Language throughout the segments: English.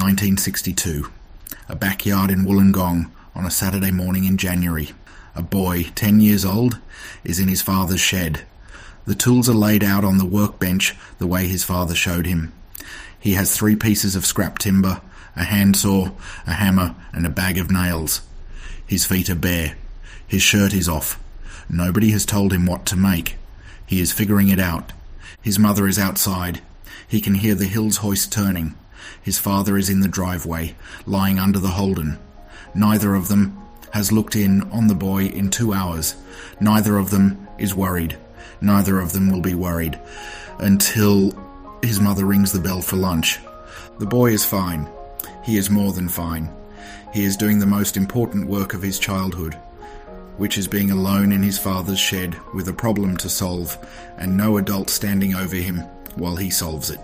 1962. A backyard in Wollongong on a Saturday morning in January. A boy, 10 years old, is in his father's shed. The tools are laid out on the workbench the way his father showed him. He has 3 pieces of scrap timber, a handsaw, a hammer, and a bag of nails. His feet are bare. His shirt is off. Nobody has told him what to make. He is figuring it out. His mother is outside. He can hear the Hills Hoist turning. His father is in the driveway, lying under the Holden. Neither of them has looked in on the boy in 2 hours. Neither of them is worried. Neither of them will be worried until his mother rings the bell for lunch. The boy is fine. He is more than fine. He is doing the most important work of his childhood, which is being alone in his father's shed with a problem to solve and no adult standing over him while he solves it.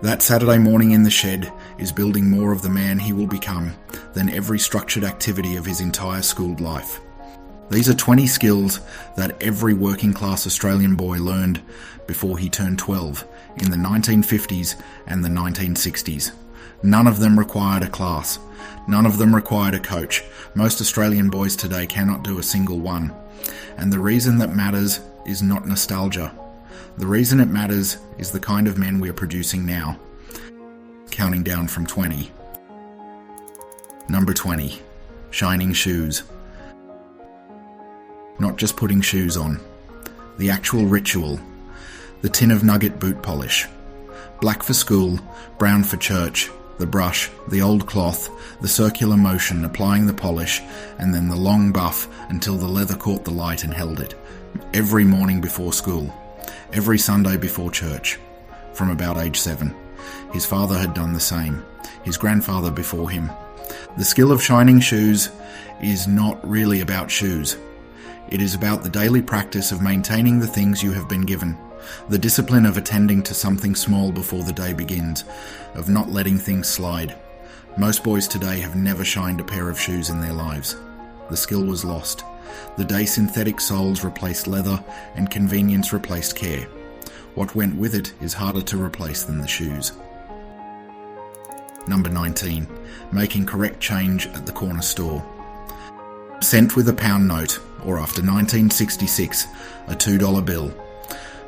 That Saturday morning in the shed is building more of the man he will become than every structured activity of his entire schooled life. These are 20 skills that every working-class Australian boy learned before he turned 12 in the 1950s and the 1960s. None of them required a class. None of them required a coach. Most Australian boys today cannot do a single one. And the reason that matters is not nostalgia. The reason it matters is the kind of men we are producing now. Counting down from 20. Number 20. Shining shoes. Not just putting shoes on. The actual ritual. The tin of nugget boot polish. Black for school, brown for church. The brush, the old cloth, the circular motion applying the polish, and then the long buff until the leather caught the light and held it. Every morning before school. Every Sunday before church. From about age 7. His father had done the same. His grandfather before him. The skill of shining shoes is not really about shoes. It is about the daily practice of maintaining the things you have been given. The discipline of attending to something small before the day begins, of not letting things slide. Most boys today have never shined a pair of shoes in their lives. The skill was lost. The day synthetic soles replaced leather and convenience replaced care. What went with it is harder to replace than the shoes. Number 19. Making correct change at the corner store. Sent with a pound note, or after 1966, a $2 bill.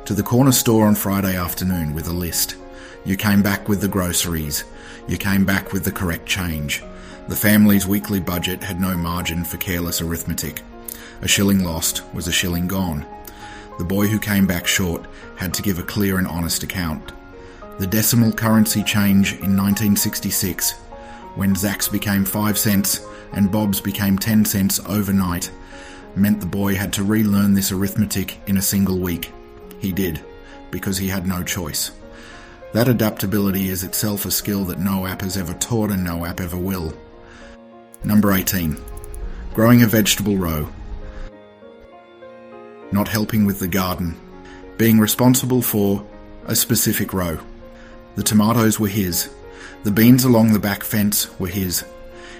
To the corner store on Friday afternoon with a list. You came back with the groceries. You came back with the correct change. The family's weekly budget had no margin for careless arithmetic. A shilling lost was a shilling gone. The boy who came back short had to give a clear and honest account. The decimal currency change in 1966, when Zach's became 5 cents and Bob's became 10 cents overnight, meant the boy had to relearn this arithmetic in a single week. He did, because he had no choice. That adaptability is itself a skill that no app has ever taught and no app ever will. Number 18. Growing a vegetable row. Not helping with the garden. Being responsible for a specific row. The tomatoes were his. The beans along the back fence were his.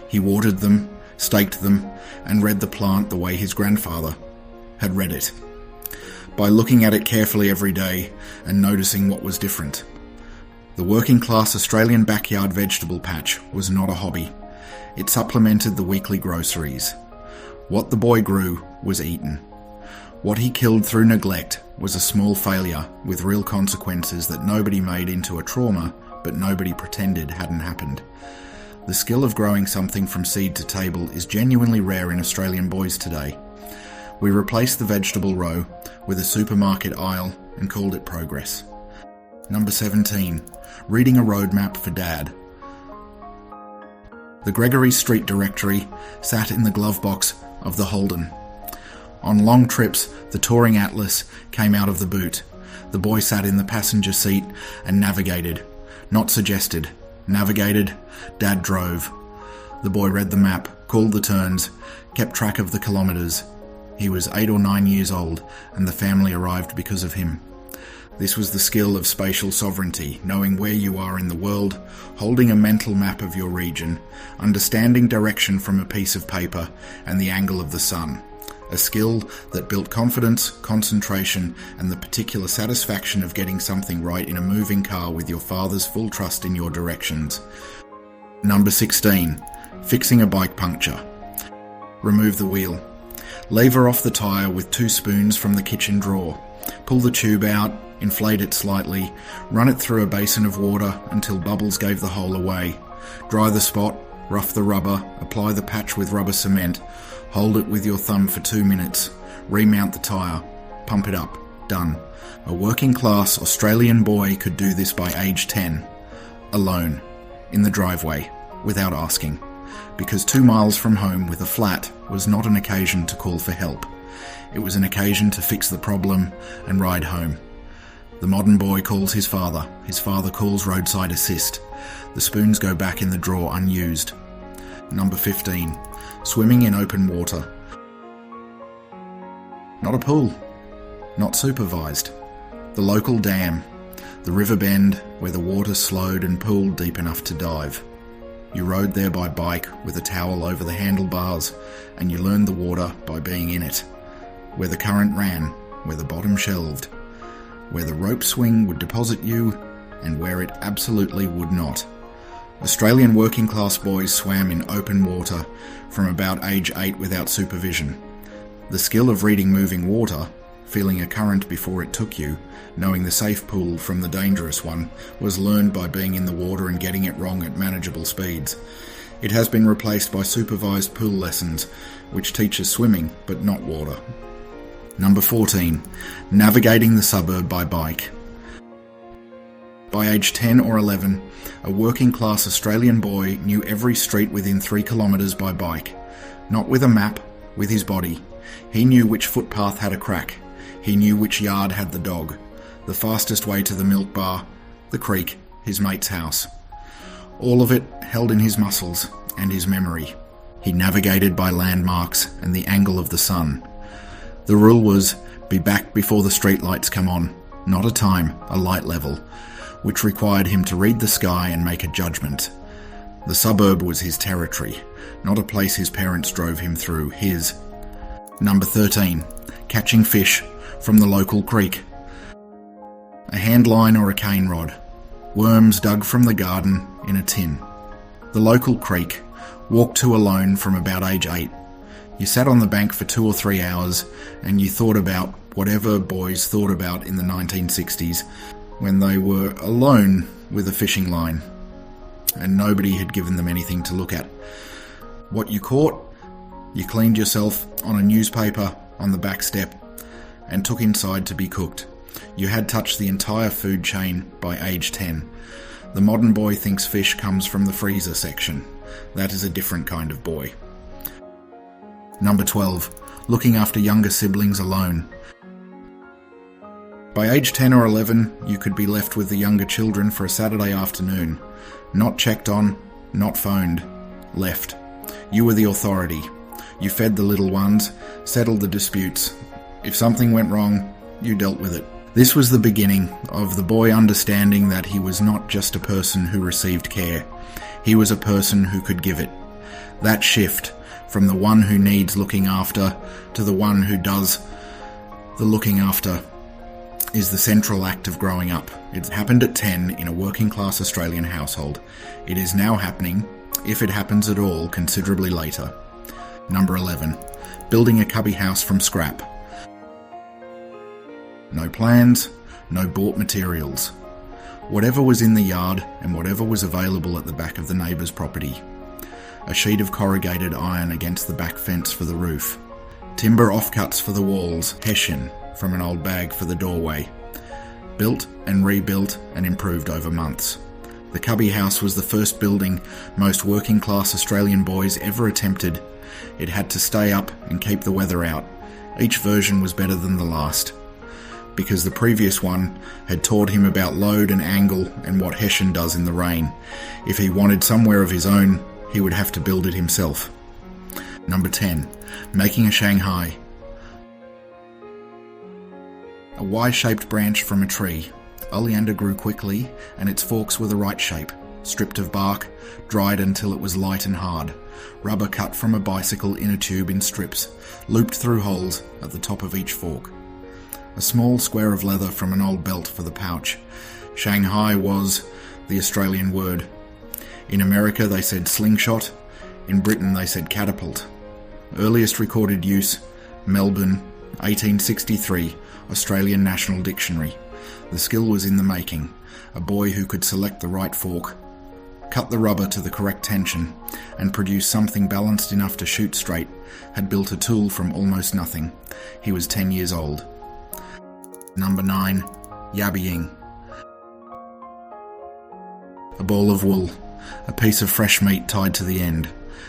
He watered them, staked them, and read the plant the way his grandfather had read it. By looking at it carefully every day and noticing what was different. The working-class Australian backyard vegetable patch was not a hobby. It supplemented the weekly groceries. What the boy grew was eaten. What he killed through neglect was a small failure with real consequences that nobody made into a trauma, but nobody pretended hadn't happened. The skill of growing something from seed to table is genuinely rare in Australian boys today. We replaced the vegetable row with a supermarket aisle and called it progress. Number 17. Reading a roadmap for Dad. The Gregory Street directory sat in the glove box of the Holden. On long trips, the touring atlas came out of the boot. The boy sat in the passenger seat and navigated. Not suggested. Navigated. Dad drove. The boy read the map, called the turns, kept track of the kilometres. He was 8 or 9 years old, and the family arrived because of him. This was the skill of spatial sovereignty, knowing where you are in the world, holding a mental map of your region, understanding direction from a piece of paper and the angle of the sun. A skill that built confidence, concentration, and the particular satisfaction of getting something right in a moving car with your father's full trust in your directions. Number 16. Fixing a bike puncture. Remove the wheel. Lever off the tyre with 2 spoons from the kitchen drawer. Pull the tube out, inflate it slightly, run it through a basin of water until bubbles gave the hole away. Dry the spot, rough the rubber, apply the patch with rubber cement, hold it with your thumb for 2 minutes, remount the tyre, pump it up, done. A working class Australian boy could do this by age 10, alone, in the driveway, without asking, because 2 miles from home with a flat was not an occasion to call for help. It was an occasion to fix the problem and ride home. The modern boy calls his father calls roadside assist. The spoons go back in the drawer unused. Number 15. Swimming in open water. Not a pool. Not supervised. The local dam. The river bend where the water slowed and pooled deep enough to dive. You rode there by bike with a towel over the handlebars, and you learned the water by being in it. Where the current ran, where the bottom shelved, where the rope swing would deposit you, and where it absolutely would not. Australian working class boys swam in open water from about age 8 without supervision. The skill of reading moving water, feeling a current before it took you, knowing the safe pool from the dangerous one, was learned by being in the water and getting it wrong at manageable speeds. It has been replaced by supervised pool lessons, which teaches swimming but not water. Number 14. Navigating the suburb by bike. By age 10 or 11, a working class Australian boy knew every street within 3 kilometres by bike. Not with a map, with his body. He knew which footpath had a crack. He knew which yard had the dog. The fastest way to the milk bar, the creek, his mate's house. All of it held in his muscles and his memory. He navigated by landmarks and the angle of the sun. The rule was, be back before the streetlights come on, not a time, a light level, which required him to read the sky and make a judgment. The suburb was his territory, not a place his parents drove him through, his. Number 13. Catching fish from the local creek. A hand line or a cane rod. Worms dug from the garden in a tin. The local creek, walked to alone from about age 8. You sat on the bank for 2 or 3 hours and you thought about whatever boys thought about in the 1960s when they were alone with a fishing line and nobody had given them anything to look at. What you caught, you cleaned yourself on a newspaper on the back step and took inside to be cooked. You had touched the entire food chain by age 10. The modern boy thinks fish comes from the freezer section. That is a different kind of boy. Number 12. Looking after younger siblings alone. By age 10 or 11, you could be left with the younger children for a Saturday afternoon. Not checked on, not phoned. Left. You were the authority. You fed the little ones, settled the disputes. If something went wrong, you dealt with it. This was the beginning of the boy understanding that he was not just a person who received care. He was a person who could give it. That shift from the one who needs looking after to the one who does the looking after is the central act of growing up. It happened at 10 in a working class Australian household. It is now happening, if it happens at all, considerably later. Number 11. Building a cubby house from scrap. No plans, no bought materials. Whatever was in the yard and whatever was available at the back of the neighbour's property. A sheet of corrugated iron against the back fence for the roof. Timber offcuts for the walls, hessian from an old bag for the doorway. Built and rebuilt and improved over months. The cubby house was the first building most working class Australian boys ever attempted. It had to stay up and keep the weather out. Each version was better than the last, because the previous one had taught him about load and angle and what hessian does in the rain. If he wanted somewhere of his own, he would have to build it himself. Number 10. Making a Shanghai. A Y-shaped branch from a tree. Oleander grew quickly, and its forks were the right shape. Stripped of bark, dried until it was light and hard. Rubber cut from a bicycle inner tube in strips, looped through holes at the top of each fork. A small square of leather from an old belt for the pouch. Shanghai was the Australian word. In America they said slingshot, in Britain they said catapult. Earliest recorded use, Melbourne, 1863, Australian National Dictionary. The skill was in the making. A boy who could select the right fork, cut the rubber to the correct tension, and produce something balanced enough to shoot straight, had built a tool from almost nothing. He was 10 years old. Number 9. Yabbying. A ball of wool, a piece of fresh meat tied to the end,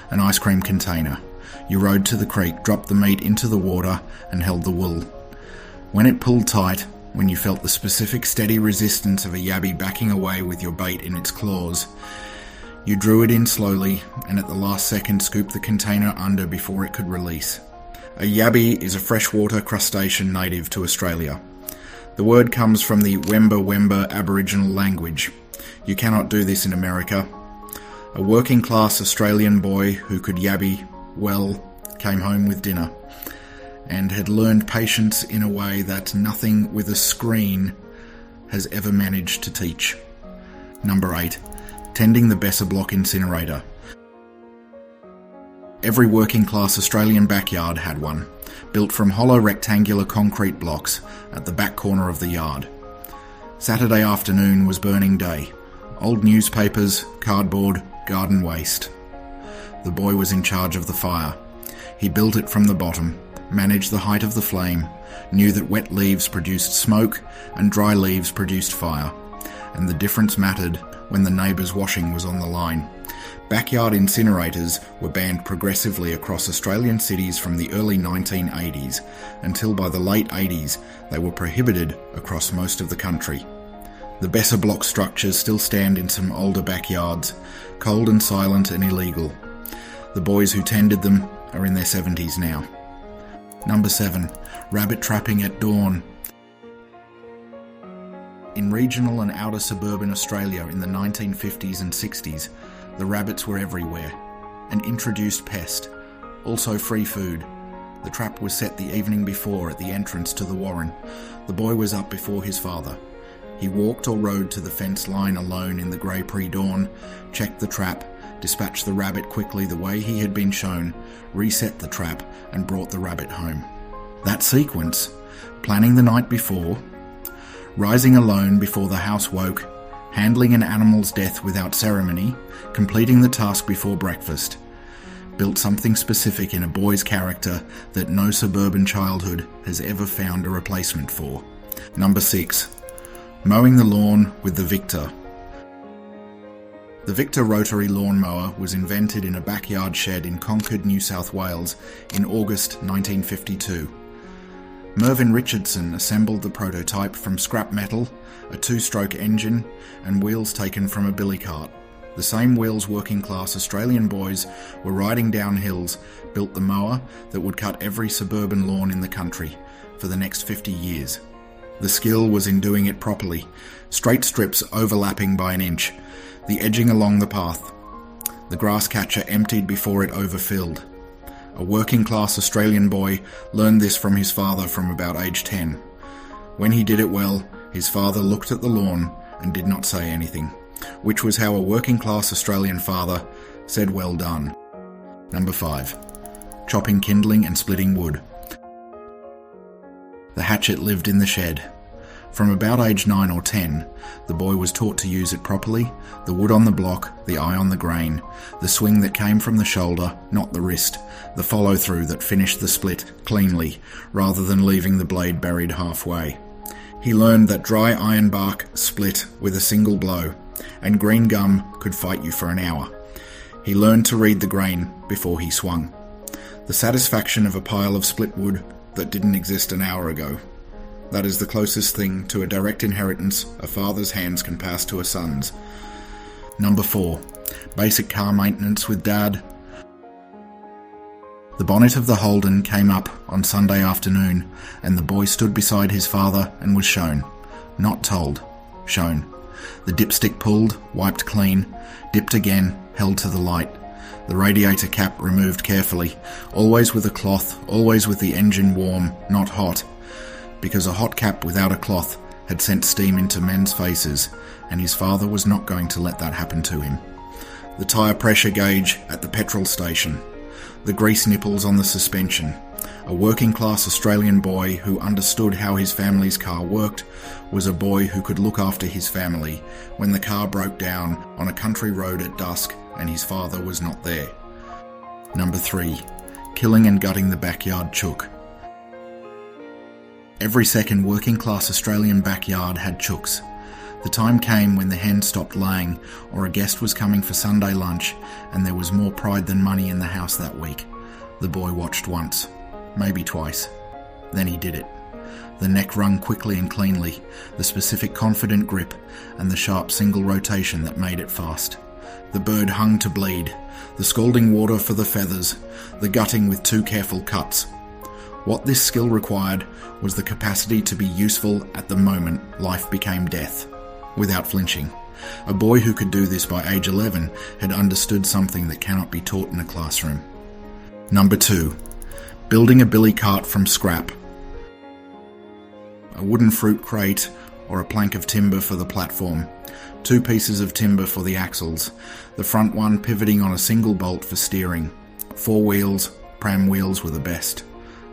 an ice cream container. You rowed to the creek, dropped the meat into the water, and held the wool. When it pulled tight, when you felt the specific steady resistance of a yabby backing away with your bait in its claws, you drew it in slowly and at the last second scooped the container under before it could release. A yabby is a freshwater crustacean native to Australia. The word comes from the Wemba Wemba Aboriginal language. You cannot do this in America. A working class Australian boy who could yabby well came home with dinner and had learned patience in a way that nothing with a screen has ever managed to teach. Number 8. Tending the Besser block incinerator. Every working class Australian backyard had one, built from hollow rectangular concrete blocks at the back corner of the yard. Saturday afternoon was burning day. Old newspapers, cardboard, garden waste. The boy was in charge of the fire. He built it from the bottom, managed the height of the flame, knew that wet leaves produced smoke and dry leaves produced fire, and the difference mattered when the neighbour's washing was on the line. Backyard incinerators were banned progressively across Australian cities from the early 1980s until by the late 80s they were prohibited across most of the country. The Besser block structures still stand in some older backyards, cold and silent and illegal. The boys who tended them are in their 70s now. Number 7. Rabbit trapping at dawn. In regional and outer suburban Australia in the 1950s and 60s, the rabbits were everywhere. An introduced pest, also free food. The trap was set the evening before at the entrance to the warren. The boy was up before his father. He walked or rode to the fence line alone in the grey pre-dawn, checked the trap, dispatched the rabbit quickly the way he had been shown, reset the trap, and brought the rabbit home. That sequence, planning the night before, rising alone before the house woke, handling an animal's death without ceremony, completing the task before breakfast, built something specific in a boy's character that no suburban childhood has ever found a replacement for. Number 6. Mowing the lawn with the Victa. The Victa rotary lawnmower was invented in a backyard shed in Concord, New South Wales in August 1952. Mervyn Richardson assembled the prototype from scrap metal, a 2-stroke engine, and wheels taken from a Billycart. The same wheels working-class Australian boys were riding down hills built the mower that would cut every suburban lawn in the country for the next 50 years. The skill was in doing it properly, straight strips overlapping by an inch, the edging along the path. The grass catcher emptied before it overfilled. A working-class Australian boy learned this from his father from about age 10. When he did it well, his father looked at the lawn and did not say anything, which was how a working-class Australian father said well done. Number 5. Chopping kindling and splitting wood. The hatchet lived in the shed. From about age 9 or 10, the boy was taught to use it properly, the wood on the block, the eye on the grain, the swing that came from the shoulder, not the wrist, the follow-through that finished the split cleanly, rather than leaving the blade buried halfway. He learned that dry iron bark split with a single blow, and green gum could fight you for an hour. He learned to read the grain before he swung. The satisfaction of a pile of split wood that didn't exist an hour ago. That is the closest thing to a direct inheritance a father's hands can pass to a son's. Number 4. Basic car maintenance with Dad. The bonnet of the Holden came up on Sunday afternoon, and the boy stood beside his father and was shown. Not told. Shown. The dipstick pulled, wiped clean, dipped again, held to the light. The radiator cap removed carefully, always with a cloth, always with the engine warm, not hot, because a hot cap without a cloth had sent steam into men's faces, and his father was not going to let that happen to him. the tyre pressure gauge at the petrol station, the grease nipples on the suspension. A working-class Australian boy who understood how his family's car worked was a boy who could look after his family when the car broke down on a country road at dusk and his father was not there. Number 3. Killing and gutting the backyard chook. Every second working-class Australian backyard had chooks. The time came when the hen stopped laying, or a guest was coming for Sunday lunch, and there was more pride than money in the house that week. The boy watched once, maybe twice. Then he did it. The neck wrung quickly and cleanly, the specific confident grip, and the sharp single rotation that made it fast. The bird hung to bleed, the scalding water for the feathers, the gutting with 2 careful cuts. What this skill required was the capacity to be useful at the moment life became death, without flinching. A boy who could do this by age 11 had understood something that cannot be taught in a classroom. Number 2. Building a Billycart from scrap. A wooden fruit crate or a plank of timber for the platform, 2 pieces of timber for the axles, the front one pivoting on a single bolt for steering, 4 wheels, pram wheels were the best,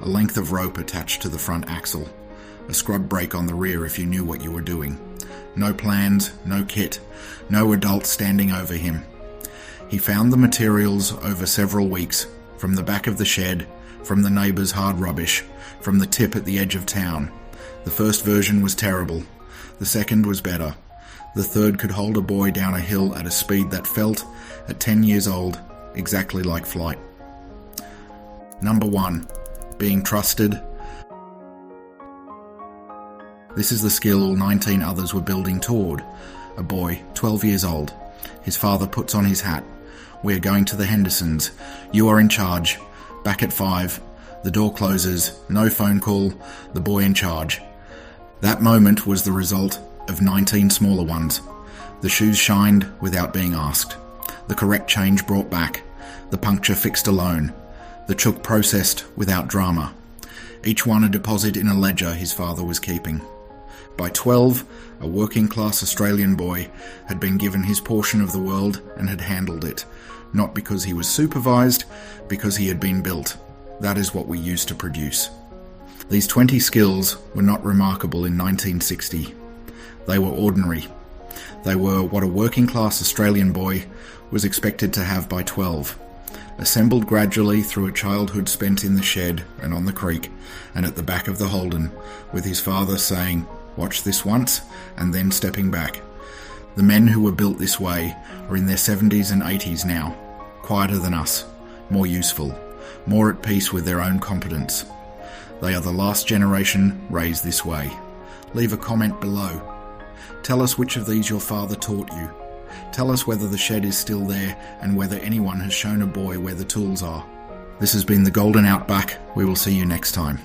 a length of rope attached to the front axle, a scrub brake on the rear if you knew what you were doing. No plans, no kit, no adult standing over him. He found the materials over several weeks, from the back of the shed, from the neighbour's hard rubbish, from the tip at the edge of town. The first version was terrible. The second was better. The third could hold a boy down a hill at a speed that felt, at 10 years old, exactly like flight. Number 1. Being trusted. This is the skill all 19 others were building toward. A boy, 12 years old. His father puts on his hat. We are going to the Hendersons. You are in charge. Back at 5. The door closes. No phone call. The boy in charge. That moment was the result of 19 smaller ones. The shoes shined without being asked. The correct change brought back. The puncture fixed alone. The chook processed without drama. Each one a deposit in a ledger his father was keeping. By 12, a working-class Australian boy had been given his portion of the world and had handled it, not because he was supervised, because he had been built. That is what we used to produce. These 20 skills were not remarkable in 1960. They were ordinary. They were what a working-class Australian boy was expected to have by 12. Assembled gradually through a childhood spent in the shed and on the creek and at the back of the Holden, with his father saying, "Watch this once," and then stepping back. The men who were built this way are in their 70s and 80s now, quieter than us, more useful, more at peace with their own competence. They are the last generation raised this way. Leave a comment below. Tell us which of these your father taught you. Tell us whether the shed is still there and whether anyone has shown a boy where the tools are. This has been the Golden Outback. We will see you next time.